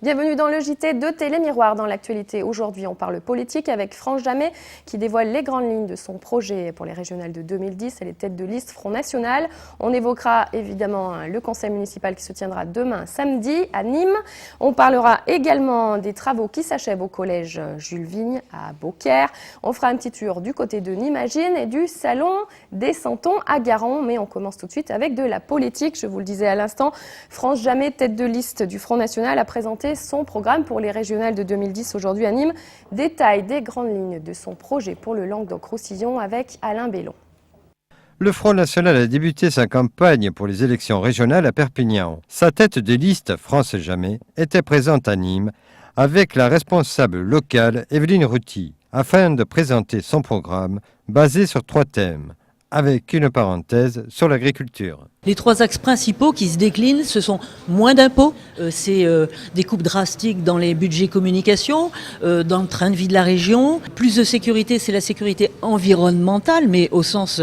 Bienvenue dans le JT de Télémiroir. Dans l'actualité, aujourd'hui, on parle politique avec France Jamais qui dévoile les grandes lignes de son projet pour les régionales de 2010 et les têtes de liste Front National. On évoquera évidemment le conseil municipal qui se tiendra demain samedi à Nîmes. On parlera également des travaux qui s'achèvent au collège Jules Vigne à Beaucaire. On fera un petit tour du côté de Nimagine et du salon des Santons à Garon. Mais on commence tout de suite avec de la politique. Je vous le disais à l'instant, France Jamais, tête de liste du Front National, a présenté son programme pour les régionales de 2010 aujourd'hui à Nîmes. Détail des grandes lignes de son projet pour le Languedoc-Roussillon avec Alain Bellon. Le Front National a débuté sa campagne pour les élections régionales à Perpignan. Sa tête de liste, France Jamais, était présente à Nîmes avec la responsable locale Evelyne Routy afin de présenter son programme basé sur 3 thèmes, avec une parenthèse sur l'agriculture. Les 3 axes principaux qui se déclinent, ce sont moins d'impôts, c'est des coupes drastiques dans les budgets communication, dans le train de vie de la région. Plus de sécurité, c'est la sécurité environnementale, mais au sens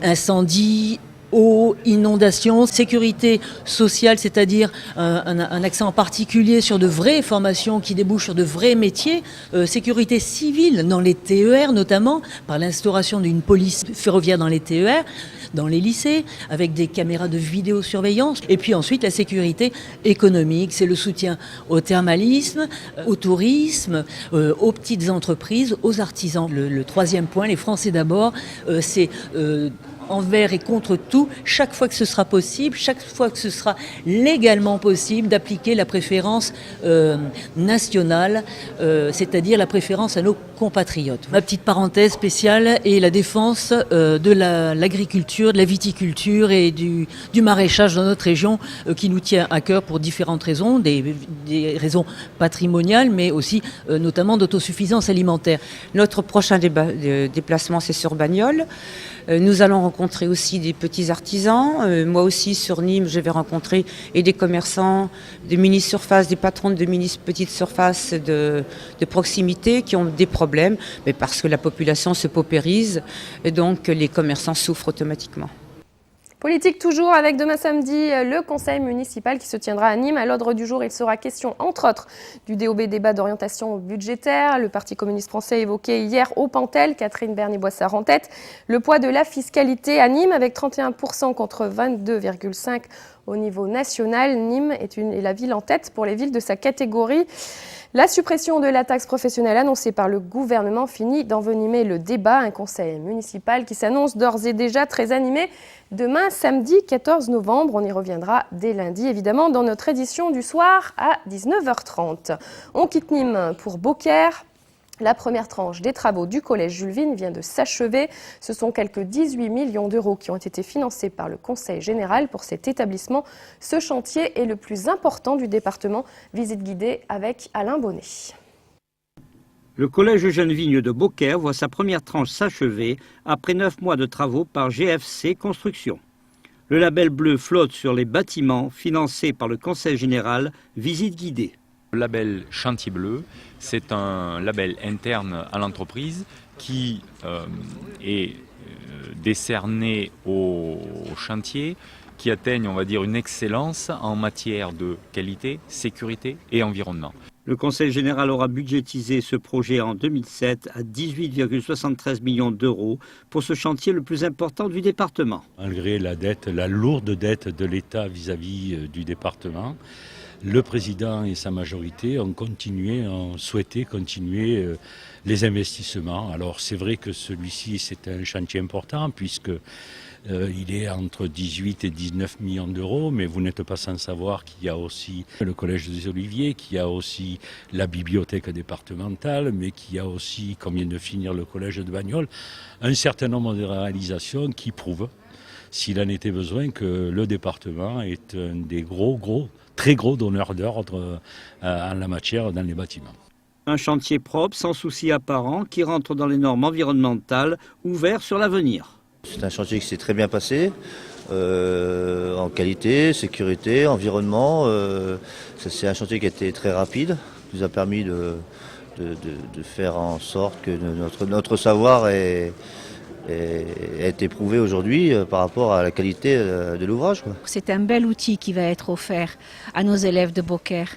incendie, eau, inondation, sécurité sociale, c'est-à-dire un accent en particulier sur de vraies formations qui débouchent sur de vrais métiers, sécurité civile dans les TER notamment, par l'instauration d'une police ferroviaire dans les TER, dans les lycées, avec des caméras de vidéosurveillance. Et puis ensuite, la sécurité économique, c'est le soutien au thermalisme, au tourisme, aux petites entreprises, aux artisans. Le 3e point, les Français d'abord, c'est envers et contre tout, chaque fois que ce sera possible, chaque fois que ce sera légalement possible d'appliquer la préférence nationale, c'est-à-dire la préférence à nos compatriotes. Ma petite parenthèse spéciale est la défense de l'agriculture, de la viticulture et du maraîchage dans notre région qui nous tient à cœur pour différentes raisons, des raisons patrimoniales, mais aussi notamment d'autosuffisance alimentaire. Notre prochain déplacement, c'est sur Bagnoles. Nous allons rencontrer aussi des petits artisans. Moi aussi, sur Nîmes, je vais rencontrer et des commerçants, des mini-surfaces, des patrons de mini-petites surfaces de proximité qui ont des problèmes, mais parce que la population se paupérise et donc les commerçants souffrent automatiquement. Politique toujours avec demain samedi le conseil municipal qui se tiendra à Nîmes. À l'ordre du jour, il sera question entre autres du DOB, débat d'orientation budgétaire. Le Parti communiste français évoqué hier au Pantel, Catherine Berny-Boissard en tête. Le poids de la fiscalité à Nîmes avec 31% contre 22,5% au niveau national. Nîmes est la ville en tête pour les villes de sa catégorie. La suppression de la taxe professionnelle annoncée par le gouvernement finit d'envenimer le débat. Un conseil municipal qui s'annonce d'ores et déjà très animé. Demain, samedi 14 novembre, on y reviendra dès lundi, évidemment, dans notre édition du soir à 19h30. On quitte Nîmes pour Beaucaire. La première tranche des travaux du collège Jules Vigne vient de s'achever. Ce sont quelques 18 millions d'euros qui ont été financés par le Conseil général pour cet établissement. Ce chantier est le plus important du département. Visite guidée avec Alain Bonnet. Le collège Eugène Vigne de Beaucaire voit sa première tranche s'achever après 9 mois de travaux par GFC Construction. Le label bleu flotte sur les bâtiments financés par le Conseil général. Visite guidée. Le label Chantier Bleu, c'est un label interne à l'entreprise qui est décerné aux chantiers qui atteignent, on va dire, une excellence en matière de qualité, sécurité et environnement. Le Conseil général aura budgétisé ce projet en 2007 à 18,73 millions d'euros pour ce chantier le plus important du département. Malgré la lourde dette de l'État vis-à-vis du département, le président et sa majorité ont souhaité continuer les investissements. Alors c'est vrai que celui-ci c'est un chantier important puisque il est entre 18 et 19 millions d'euros, mais vous n'êtes pas sans savoir qu'il y a aussi le Collège des Oliviers, qu'il y a aussi la bibliothèque départementale, mais qu'il y a aussi, comme vient de finir le Collège de Bagnoles, un certain nombre de réalisations qui prouvent, s'il en était besoin, que le département est un des très gros donneurs d'ordre en la matière dans les bâtiments. Un chantier propre, sans souci apparent, qui rentre dans les normes environnementales, ouvert sur l'avenir. C'est un chantier qui s'est très bien passé, en qualité, sécurité, environnement. C'est un chantier qui a été très rapide, qui nous a permis de faire en sorte que notre savoir ait été prouvé aujourd'hui par rapport à la qualité de l'ouvrage. C'est un bel outil qui va être offert à nos élèves de Beaucaire.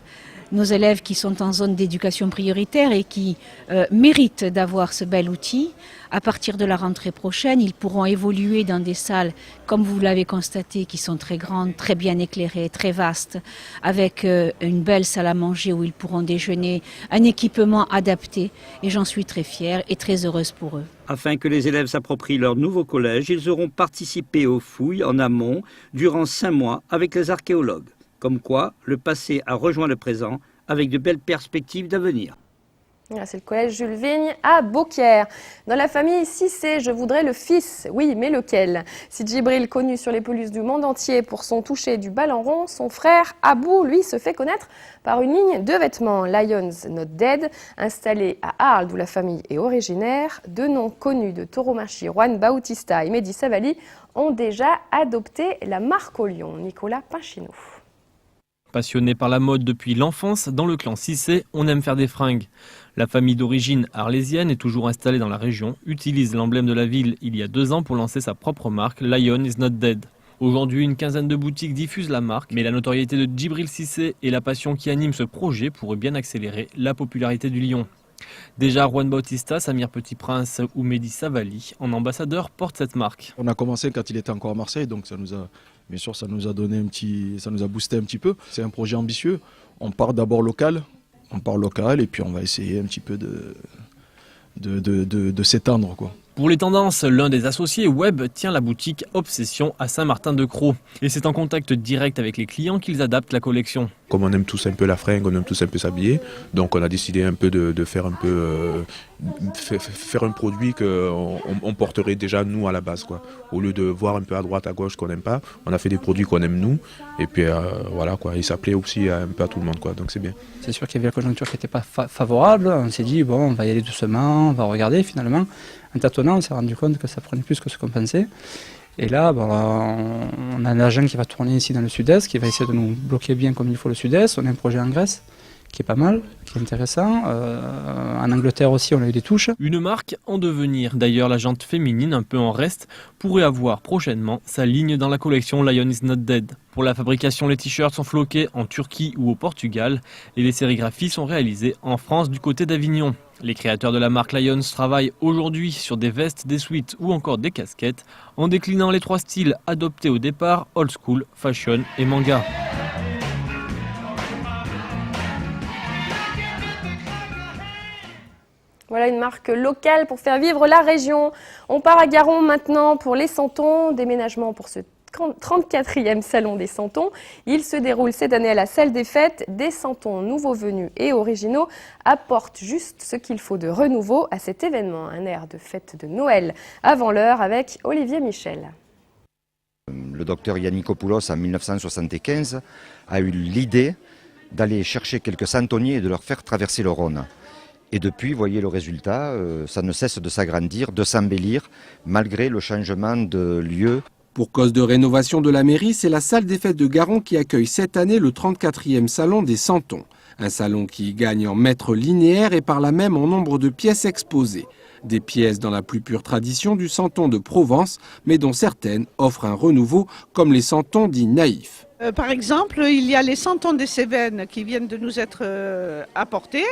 nos élèves qui sont en zone d'éducation prioritaire et qui méritent d'avoir ce bel outil. À partir de la rentrée prochaine, ils pourront évoluer dans des salles, comme vous l'avez constaté, qui sont très grandes, très bien éclairées, très vastes, avec une belle salle à manger où ils pourront déjeuner, un équipement adapté. Et j'en suis très fière et très heureuse pour eux. Afin que les élèves s'approprient leur nouveau collège, ils auront participé aux fouilles en amont durant 5 mois avec les archéologues. Comme quoi, le passé a rejoint le présent avec de belles perspectives d'avenir. C'est le collège Jules Vigne à Beaucaire. Dans la famille Cissé, je voudrais le fils. Oui, mais lequel? Si Djibril, connu sur les pelouses du monde entier pour son toucher du ballon rond, son frère Abou, lui, se fait connaître par une ligne de vêtements Lions Not Dead, installée à Arles, d'où la famille est originaire. Deux noms connus de Tauromachi, Juan Bautista et Mehdi Savali ont déjà adopté la marque au lion. Nicolas Pinchino. Passionné par la mode depuis l'enfance, dans le clan Cissé, on aime faire des fringues. La famille d'origine arlésienne est toujours installée dans la région, utilise l'emblème de la ville il y a 2 ans pour lancer sa propre marque, Lion is not dead. Aujourd'hui, une quinzaine de boutiques diffusent la marque, mais la notoriété de Djibril Cissé et la passion qui anime ce projet pourraient bien accélérer la popularité du lion. Déjà, Juan Bautista, Samir Petit Prince ou Mehdi Savali, en ambassadeur, portent cette marque. On a commencé quand il était encore à Marseille, donc ça nous a donné ça nous a boosté un petit peu. C'est un projet ambitieux. On part d'abord local, et puis on va essayer un petit peu de s'étendre, quoi. Pour les tendances, l'un des associés web tient la boutique Obsession à Saint-Martin-de-Crau. Et c'est en contact direct avec les clients qu'ils adaptent la collection. Comme on aime tous un peu la fringue, on aime tous un peu s'habiller, donc on a décidé un peu de faire un peu faire un produit qu'on porterait déjà nous à la base, quoi. Au lieu de voir un peu à droite, à gauche qu'on n'aime pas, on a fait des produits qu'on aime nous, et puis voilà, quoi. Il s'appelait aussi un peu à tout le monde, quoi. Donc c'est bien. C'est sûr qu'il y avait la conjoncture qui n'était pas favorable. On s'est dit bon, on va y aller doucement, on va regarder. Finalement, en tâtonnant, on s'est rendu compte que ça prenait plus que ce qu'on pensait. Et là, bon, on a un agent qui va tourner ici dans le sud-est, qui va essayer de nous bloquer bien comme il faut le sud-est. On a un projet en Grèce qui est pas mal, qui est intéressant. En Angleterre aussi, on a eu des touches. Une marque en devenir. D'ailleurs, la jante féminine, un peu en reste, pourrait avoir prochainement sa ligne dans la collection Lion is not dead. Pour la fabrication, les t-shirts sont floqués en Turquie ou au Portugal et les sérigraphies sont réalisées en France du côté d'Avignon. Les créateurs de la marque Lions travaillent aujourd'hui sur des vestes, des sweats ou encore des casquettes en déclinant les 3 styles adoptés au départ, old school, fashion et manga. Voilà une marque locale pour faire vivre la région. On part à Garon maintenant pour les Santons. Déménagement pour ce 34e salon des Santons. Il se déroule cette année à la salle des fêtes. Des Santons nouveaux venus et originaux apportent juste ce qu'il faut de renouveau à cet événement. Un air de fête de Noël avant l'heure avec Olivier Michel. Le docteur Yannikopoulos, en 1975, a eu l'idée d'aller chercher quelques santonniers et de leur faire traverser le Rhône. Et depuis, voyez le résultat, ça ne cesse de s'agrandir, de s'embellir, malgré le changement de lieu. Pour cause de rénovation de la mairie, c'est la salle des fêtes de Garon qui accueille cette année le 34e salon des Santons. Un salon qui gagne en mètres linéaires et par là même en nombre de pièces exposées. Des pièces dans la plus pure tradition du Santon de Provence, mais dont certaines offrent un renouveau, comme les Santons dits naïfs. Par exemple, il y a les Santons des Cévennes qui viennent de nous être apportés.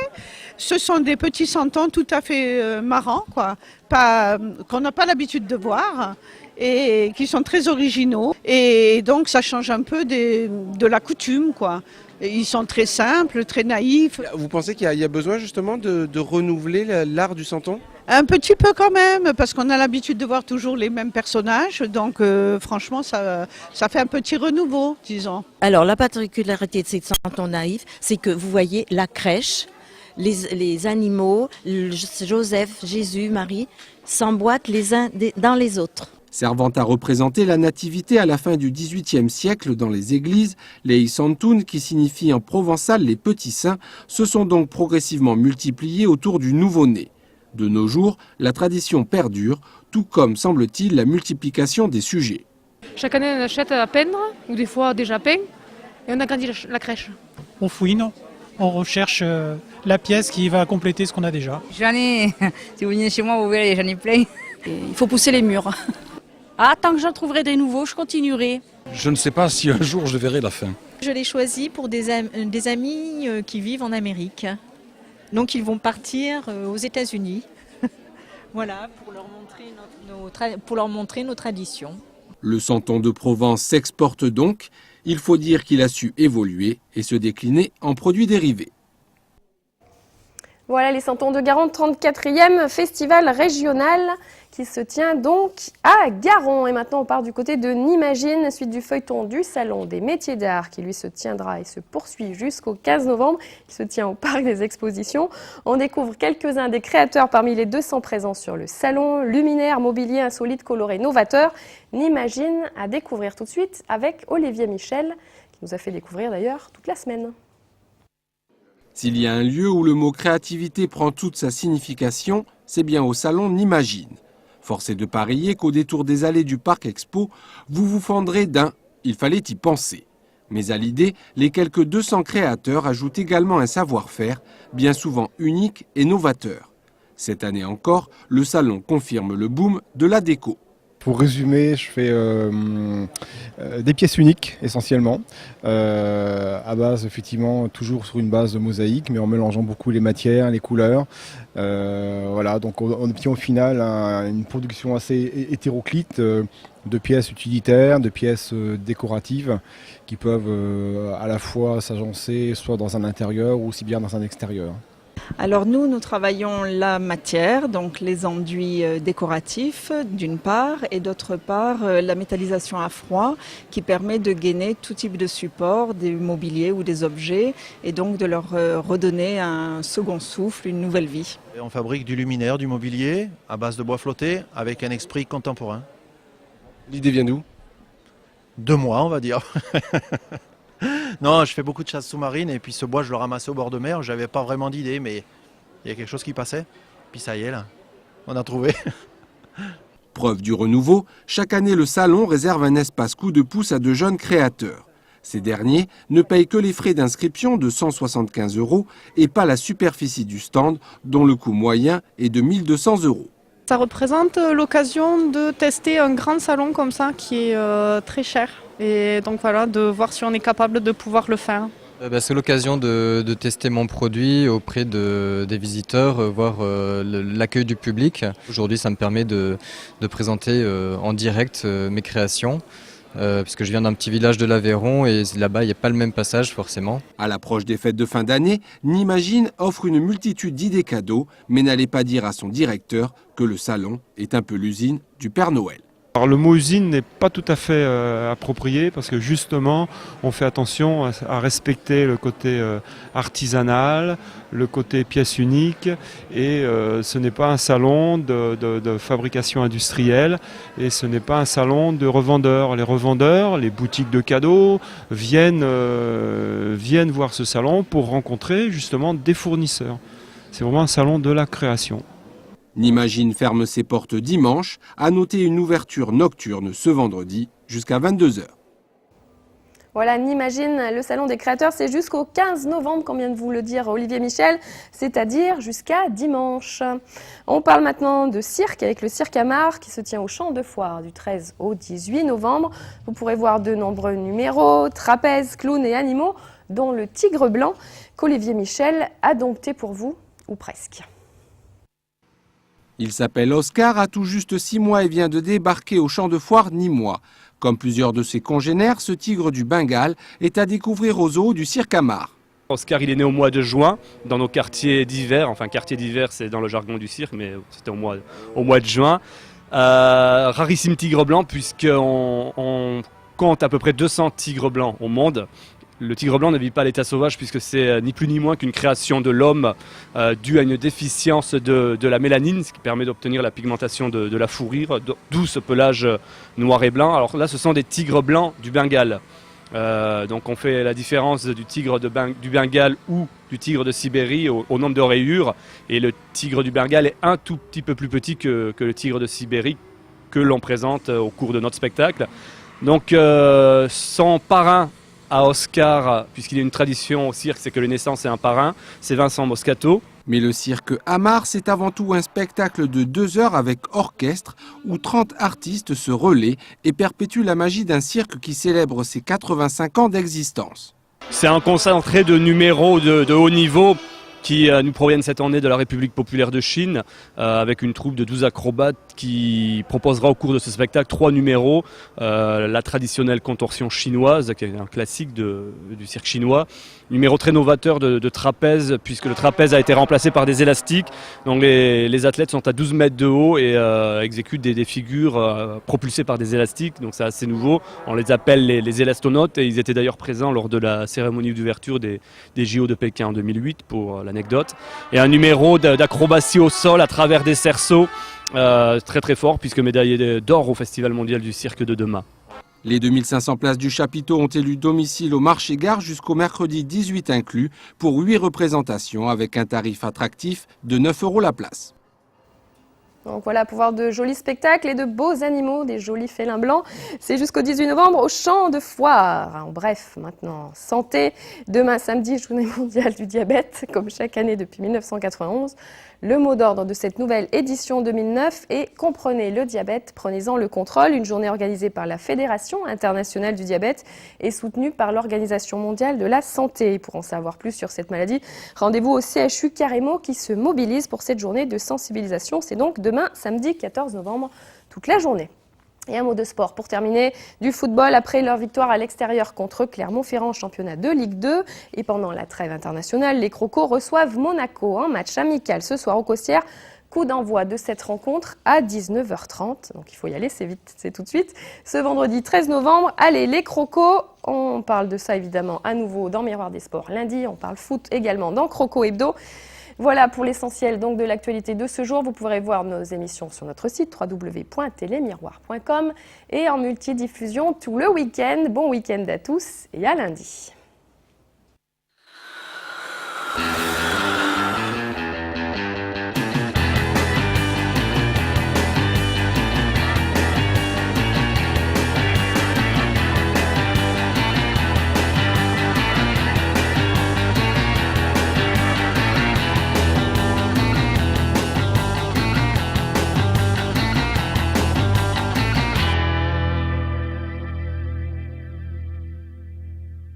Ce sont des petits Santons tout à fait marrants, quoi, qu'on n'a pas l'habitude de voir et qui sont très originaux. Et donc ça change un peu de la coutume, quoi. Ils sont très simples, très naïfs. Vous pensez qu'il y a besoin justement de renouveler l'art du Santon ? Un petit peu quand même, parce qu'on a l'habitude de voir toujours les mêmes personnages, donc franchement ça fait un petit renouveau, disons. Alors la particularité de ces Santons naïfs, c'est que vous voyez la crèche, les animaux, Joseph, Jésus, Marie, s'emboîtent les uns dans les autres. Servant à représenter la nativité à la fin du XVIIIe siècle dans les églises, les Isantoun, qui signifient en provençal les petits saints, se sont donc progressivement multipliés autour du nouveau-né. De nos jours, la tradition perdure, tout comme, semble-t-il, la multiplication des sujets. Chaque année, on achète à peindre, ou des fois déjà peint, et on agrandit la crèche. On fouine, on recherche la pièce qui va compléter ce qu'on a déjà. J'en ai, si vous venez chez moi, vous verrez, j'en ai plein. Il faut pousser les murs. Ah, tant que j'en trouverai des nouveaux, je continuerai. Je ne sais pas si un jour je verrai la fin. Je l'ai choisi pour des amis qui vivent en Amérique. Donc ils vont partir aux États-Unis. Voilà, pour leur montrer nos traditions. Le santon de Provence s'exporte donc. Il faut dire qu'il a su évoluer et se décliner en produits dérivés. Voilà les Santons de Garon, 34e festival régional qui se tient donc à Garon. Et maintenant on part du côté de Nimagine, suite du feuilleton du Salon des métiers d'art qui lui se tiendra et se poursuit jusqu'au 15 novembre, qui se tient au Parc des Expositions. On découvre quelques-uns des créateurs parmi les 200 présents sur le salon, luminaires, mobilier insolite, coloré, novateur. Nimagine à découvrir tout de suite avec Olivier Michel, qui nous a fait découvrir d'ailleurs toute la semaine. S'il y a un lieu où le mot créativité prend toute sa signification, c'est bien au salon Nimagine. Force est de parier qu'au détour des allées du Parc Expo, vous vous fendrez d'un « il fallait y penser ». Mais à l'idée, les quelques 200 créateurs ajoutent également un savoir-faire, bien souvent unique et novateur. Cette année encore, le salon confirme le boom de la déco. Pour résumer, je fais des pièces uniques essentiellement, à base effectivement toujours sur une base de mosaïque, mais en mélangeant beaucoup les matières, les couleurs. Voilà, donc on obtient au final une production assez hétéroclite de pièces utilitaires, de pièces décoratives qui peuvent à la fois s'agencer soit dans un intérieur ou aussi bien dans un extérieur. Alors nous travaillons la matière, donc les enduits décoratifs d'une part, et d'autre part la métallisation à froid qui permet de gainer tout type de support, des mobiliers ou des objets, et donc de leur redonner un second souffle, une nouvelle vie. Et on fabrique du luminaire, du mobilier à base de bois flotté avec un esprit contemporain. L'idée vient d'où? De moi, on va dire. Non, je fais beaucoup de chasse sous-marine et puis ce bois, je le ramassais au bord de mer. J'avais pas vraiment d'idée, mais il y a quelque chose qui passait. Puis ça y est, là, on a trouvé. Preuve du renouveau, chaque année le salon réserve un espace coup de pouce à de jeunes créateurs. Ces derniers ne payent que les frais d'inscription de 175 € et pas la superficie du stand, dont le coût moyen est de 1 200 €. Ça représente l'occasion de tester un grand salon comme ça qui est très cher. Et donc voilà, de voir si on est capable de pouvoir le faire. C'est l'occasion de tester mon produit auprès des visiteurs, voir l'accueil du public. Aujourd'hui, ça me permet de présenter en direct mes créations. Puisque je viens d'un petit village de l'Aveyron et là-bas il n'y a pas le même passage forcément. À l'approche des fêtes de fin d'année, Nimagine offre une multitude d'idées cadeaux, mais n'allez pas dire à son directeur que le salon est un peu l'usine du Père Noël. Alors, le mot usine n'est pas tout à fait approprié parce que justement on fait attention à respecter le côté artisanal, le côté pièce unique et ce n'est pas un salon de fabrication industrielle et ce n'est pas un salon de revendeurs. Les revendeurs, les boutiques de cadeaux viennent voir ce salon pour rencontrer justement des fournisseurs. C'est vraiment un salon de la création. Nimagine ferme ses portes dimanche, à noter une ouverture nocturne ce vendredi jusqu'à 22 h. Voilà, Nimagine, le salon des créateurs, c'est jusqu'au 15 novembre, comme vient de vous le dire Olivier Michel, c'est-à-dire jusqu'à dimanche. On parle maintenant de cirque avec le Cirque Amar qui se tient au Champ de Foire du 13 au 18 novembre. Vous pourrez voir de nombreux numéros, trapèzes, clowns et animaux, dont le tigre blanc qu'Olivier Michel a dompté pour vous, ou presque. Il s'appelle Oscar, a tout juste 6 mois et vient de débarquer au Champ de Foire nîmois. Comme plusieurs de ses congénères, ce tigre du Bengale est à découvrir au zoo du Cirque Amar. Oscar, il est né au mois de juin dans nos quartiers d'hiver. Enfin, quartier d'hiver, c'est dans le jargon du cirque, mais c'était au mois de juin. Rarissime tigre blanc, puisqu'on compte à peu près 200 tigres blancs au monde. Le tigre blanc ne vit pas à l'état sauvage puisque c'est ni plus ni moins qu'une création de l'homme due à une déficience de la mélanine, ce qui permet d'obtenir la pigmentation de la fourrure, d'où ce pelage noir et blanc. Alors là, ce sont des tigres blancs du Bengale. Donc on fait la différence du tigre du Bengale ou du tigre de Sibérie au nombre de rayures. Et le tigre du Bengale est un tout petit peu plus petit que le tigre de Sibérie que l'on présente au cours de notre spectacle. Donc son parrain à Oscar, puisqu'il y a une tradition au cirque, c'est que les naissances c'est un parrain, c'est Vincent Moscato. Mais le cirque Amar, c'est avant tout un spectacle de 2 heures avec orchestre où 30 artistes se relaient et perpétuent la magie d'un cirque qui célèbre ses 85 ans d'existence. C'est un concentré de numéros de haut niveau qui nous proviennent cette année de la République populaire de Chine, avec une troupe de 12 acrobates qui proposera au cours de ce spectacle 3 numéros. La traditionnelle contorsion chinoise, qui est un classique du cirque chinois. Numéro très novateur de trapèze, puisque le trapèze a été remplacé par des élastiques. Donc les athlètes sont à 12 mètres de haut et exécutent des figures propulsées par des élastiques. Donc c'est assez nouveau. On les appelle les élastonautes et ils étaient d'ailleurs présents lors de la cérémonie d'ouverture des JO de Pékin en 2008 pour l'anecdote. Et un numéro d'acrobatie au sol à travers des cerceaux très très fort, puisque médaillé d'or au Festival mondial du cirque de Demain. Les 2500 places du chapiteau ont élu domicile au marché-gare jusqu'au mercredi 18 inclus pour 8 représentations avec un tarif attractif de 9 € la place. Donc voilà, pour voir de jolis spectacles et de beaux animaux, des jolis félins blancs. C'est jusqu'au 18 novembre au Champ de Foire. En bref, maintenant, santé. Demain, samedi, journée mondiale du diabète, comme chaque année depuis 1991. Le mot d'ordre de cette nouvelle édition 2009 est « Comprenez le diabète, prenez-en le contrôle ». Une journée organisée par la Fédération internationale du diabète et soutenue par l'Organisation mondiale de la santé. Et pour en savoir plus sur cette maladie, rendez-vous au CHU Carremo qui se mobilise pour cette journée de sensibilisation. C'est donc demain, samedi 14 novembre, toute la journée. Et un mot de sport pour terminer, du football après leur victoire à l'extérieur contre Clermont-Ferrand, championnat de Ligue 2. Et pendant la trêve internationale, les Crocos reçoivent Monaco, un match amical ce soir au Costières. Coup d'envoi de cette rencontre à 19h30. Donc il faut y aller, c'est vite, c'est tout de suite. Ce vendredi 13 novembre, allez les Crocos. On parle de ça évidemment à nouveau dans Miroir des Sports lundi. On parle foot également dans Croco Hebdo. Voilà pour l'essentiel donc de l'actualité de ce jour. Vous pourrez voir nos émissions sur notre site www.telemiroir.com et en multidiffusion tout le week-end. Bon week-end à tous et à lundi.